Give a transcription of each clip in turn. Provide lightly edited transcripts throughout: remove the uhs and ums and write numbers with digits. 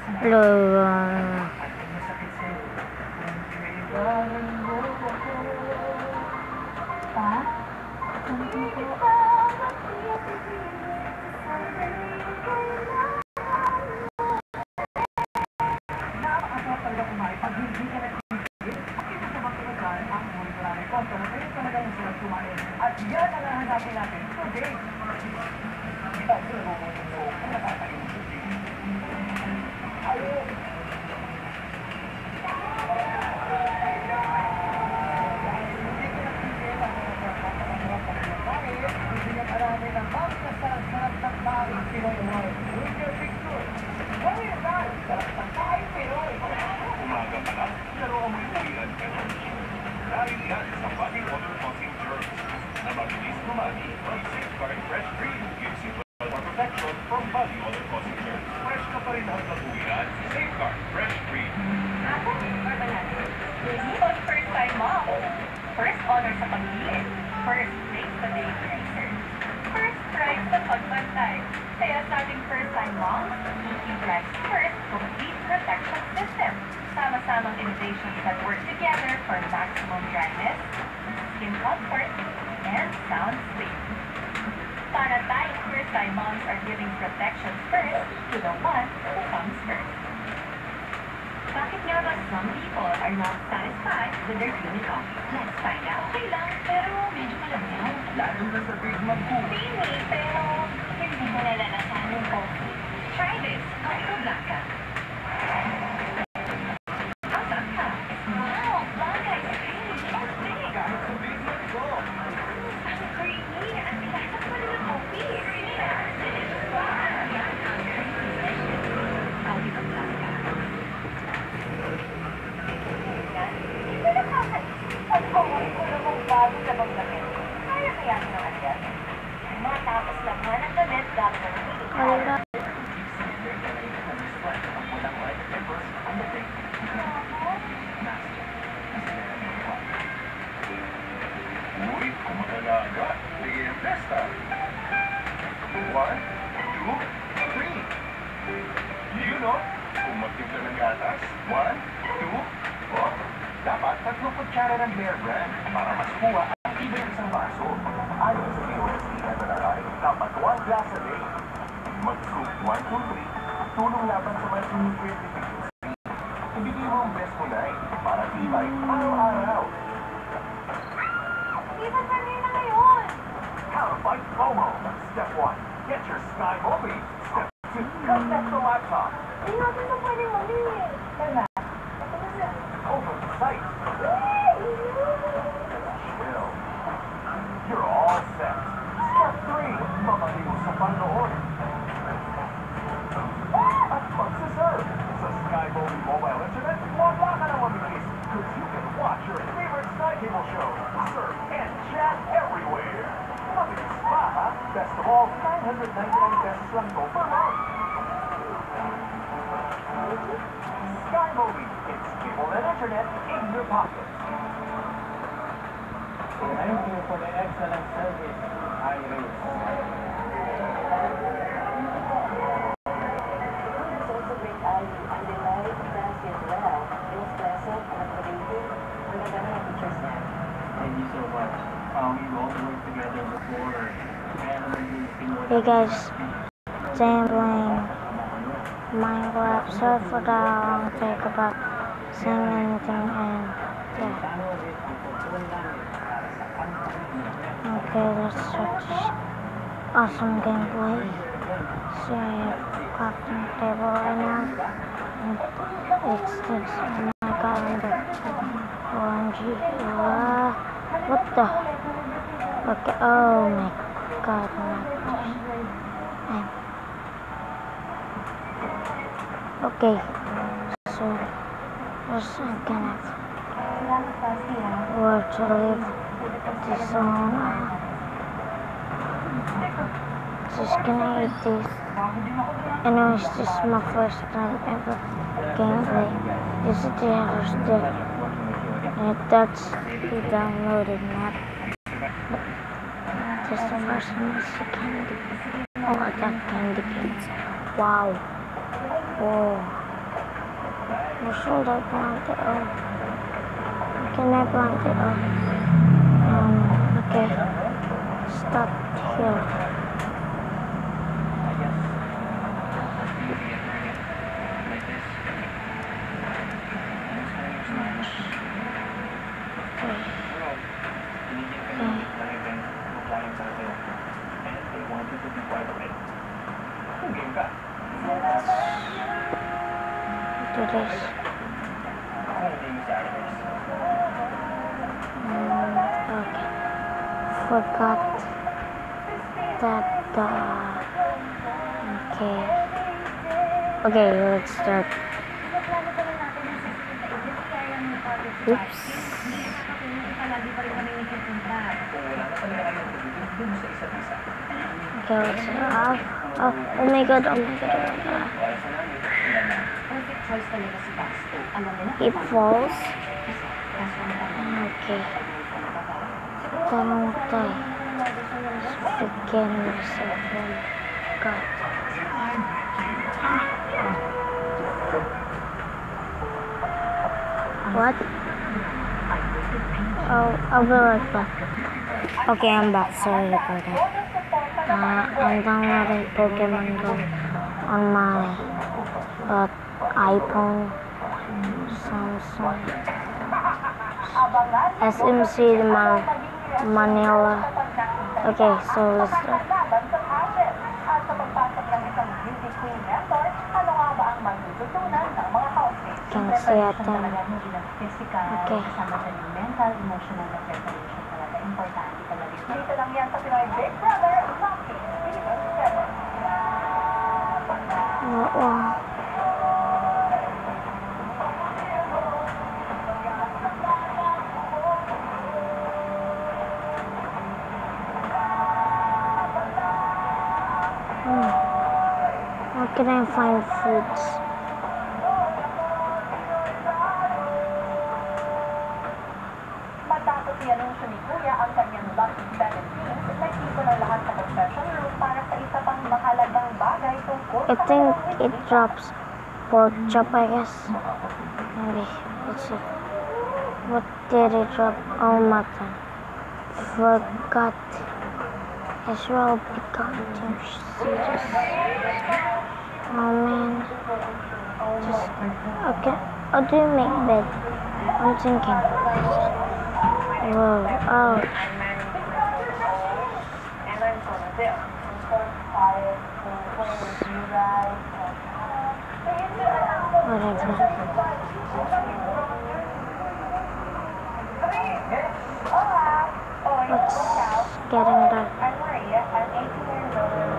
Hello. At yan ang nahanapin natin today. Umaga pa lang, laro ang may uwian ka na. Dahil yan sa Body Odor Causing Germs na mabilis kumani from Safeguard Fresh Cream gives you for protection from body odor causing germs. Fresh ka pa rin ang uwian. Safeguard Fresh Cream. Ako, Barbanate. Luzon first time mom. First honor sa pag-iit. First place sa daily racer. First prize sa pagbantay. Kaya sa ating first time mom, EQ drives first complete protection system. Sama-samang innovations that work together for maximum dryness, skin comfort, and sound sleep. Para tayong first time moms are giving protection first to the one who comes first. Bakit nga ba some people are not satisfied with their creamy coffee? Let's find out. Okay lang, pero medyo malamyaw. Lalo na sa Big Mac ko. Creamy, pero hindi ko nalalasan yung coffee. Try this, Coco Blanca. Asap ka. Wow, Blanca is creamy. Okay. Kahit sa Big Mac ko. Ang creamy. Ang lasa pa rin ng coffee. Creamy na. Wow, yan ang creamy session. Coffee ng Blanca. Hindi ko nakakaisip. Ang kawin ko namang bago na magdamit. Kaya kaya ko naman yan. Matapos laman ang damit gamit ang Wala. Uy, kung mag-alaga, sige ang testa. 1, 2, 3. You know, kung magtimpla ng gatas, 1, 2, oh, dapat 3 kutsara ng Bear Brand para mas kuha ang iba ng isang baso. Ayon sa USD FNRI, dapat 1 glass a day. Mag-scoop 1, 2, 3, tulong laban sa multi-nutrient deficiency. Ibigay mo ang best mo na para tibay araw-araw. Iba pa rin na ngayon. How to fight FOMO. Step 1, get your Sky Mobi. Step 2, connect the laptop. Hindi natin ito pwedeng mamili. Tama. Ito na siya. Open the site. Yay! Chill. You're all set. Step 3, mamaliw sa panood. At magsaserve. Sa Sky Mobi mobile internet, wala ka na mabilis. Because you can watch your favorite Sky Cable show, surf, and chat everywhere. Mabilis pa, ha? Best of all, 999 pesos lang to per month. Sky Mobi, it's cable and internet in your pocket. Thank you for the excellent service, Iris. It's also great value and the light fancy as well. It was pleasant and accommodating. Ang ganda ng features niya. Thank you so much. We've all worked together before. Hey guys, Sam playing Minecraft. Sorry for the long take about saying anything and yeah. Okay, let's start this awesome gameplay. So I have crafting table right now. And it's this. Oh my god, I'm the OMG. What the? Okay, oh my god, okay, so first I'm gonna where to leave this zone. Just gonna eat this. Anyways, this is my first time ever gameplay. This is the other stick. And that's the downloaded map. This is the first one is the candy. Oh, that candy cane. Wow. Oh. Or should I plant it up? Can I plant it up? Okay. Stop here. I guess. Easy at doing it. Like this. And it's gonna use knives. Okay. Well, binigyan ka ng event ng client sa atin. And they want you to be part of it. Kung game ka. Do this. Ako yung game sa others. Okay. Forgot that okay. Okay, let's start. Oops. Kung wala na talaga kayong pagiging dun sa isa't isa. Okay, let's oh my god, oh my god, oh my god. Para sa namin, ilan na. Perfect choice talaga si Basto. Alam niya na It falls. kaso ang tanong, Okay. Tanong tayo. Forget myself. God. What? Oh, I'll be right back. Okay, I'm back. Sorry about that. I'm downloading Pokemon Go on my iPhone, Samsung, SMC Manila. Okay, so let's start. Can see at them. Okay. mental, emotional na preparation talaga. Importante talaga. Dito lang yan sa Pinoy Big Brother, Monkey. Wow. Where can I find foods? Matapos i-anunsyo ni Kuya ang kanyang lucky 17, nagtiko ng lahat sa confession room para sa isa pang mahalagang bagay tungkol I think it drops pork chop, I guess. Maybe. Let's see. What did it drop? Oh, mutton. Forgot. Israel began to see this. Oh man. Just okay. How do you make bed? I'm thinking. Whoa. Oh. Whatever. It's getting dark. I'm Maria. I'm 18 years old and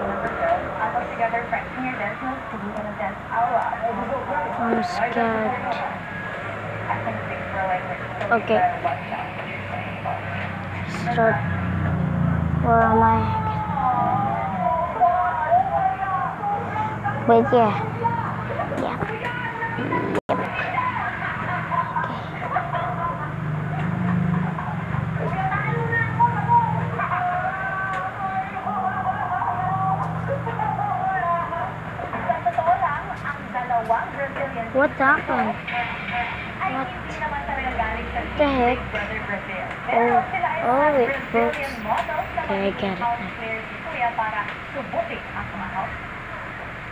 younger girl. I put together friends in your dance moves to be in a dance aula. I'm scared. I can speak for language. Okay. Start. Where am I? Wait, yeah. Yeah. Yep. What happened? What the heck? Oh, it works. Okay, I get it now.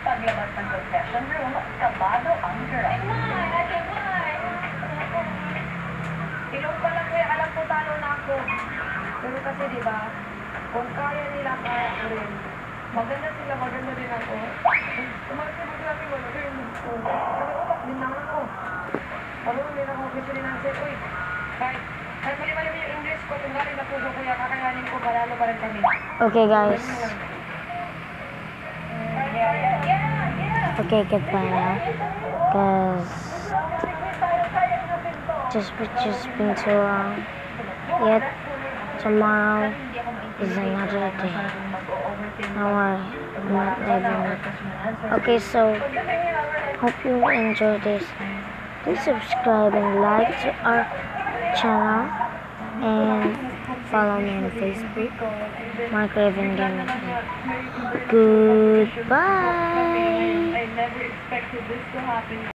Paglabas ng confession room, kabado ang girl. Ilong pa lang kuya, alam ko talo na ako. Pero kasi diba, kung kaya nila, kaya ko rin. Maganda sila, maganda din ako. Tumalas na maglabi, wala ko yung ko. Sabi ko, din naman ako. Marunong din ako, gusto din ang set, uy. Kahit mali-mali mo yung English ko, kung galing na puso kuya, kakayanin ko, malalo pa rin kami. Okay, guys. Okay, goodbye now. Cause just been too long. Yet tomorrow is another day. Don't worry, I'm not leaving it. Okay, so hope you enjoy this. Please subscribe and like to our channel and follow me on Facebook, Mark Raven Gaming. Goodbye. I never expected this to happen.